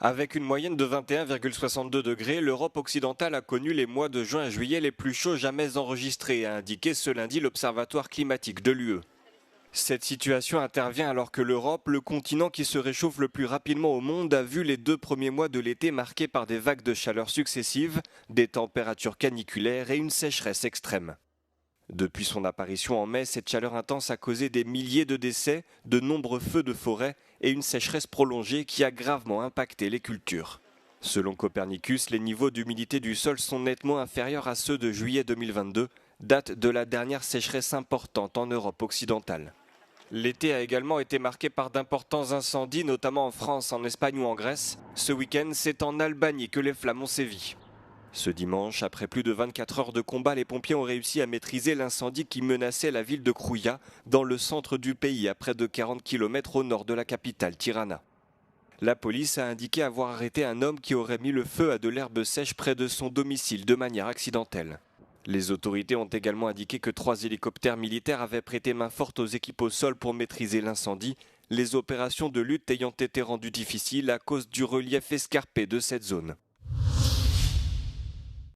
Avec une moyenne de 21,62 degrés, l'Europe occidentale a connu les mois de juin et juillet les plus chauds jamais enregistrés, a indiqué ce lundi l'Observatoire climatique de l'UE. Cette situation intervient alors que l'Europe, le continent qui se réchauffe le plus rapidement au monde, a vu les 2 premiers mois de l'été marqués par des vagues de chaleur successives, des températures caniculaires et une sécheresse extrême. Depuis son apparition en mai, cette chaleur intense a causé des milliers de décès, de nombreux feux de forêt et une sécheresse prolongée qui a gravement impacté les cultures. Selon Copernicus, les niveaux d'humidité du sol sont nettement inférieurs à ceux de juillet 2022, date de la dernière sécheresse importante en Europe occidentale. L'été a également été marqué par d'importants incendies, notamment en France, en Espagne ou en Grèce. Ce week-end, c'est en Albanie que les flammes ont sévi. Ce dimanche, après plus de 24 heures de combat, les pompiers ont réussi à maîtriser l'incendie qui menaçait la ville de Krouia, dans le centre du pays, à près de 40 km au nord de la capitale, Tirana. La police a indiqué avoir arrêté un homme qui aurait mis le feu à de l'herbe sèche près de son domicile de manière accidentelle. Les autorités ont également indiqué que 3 hélicoptères militaires avaient prêté main forte aux équipes au sol pour maîtriser l'incendie, les opérations de lutte ayant été rendues difficiles à cause du relief escarpé de cette zone.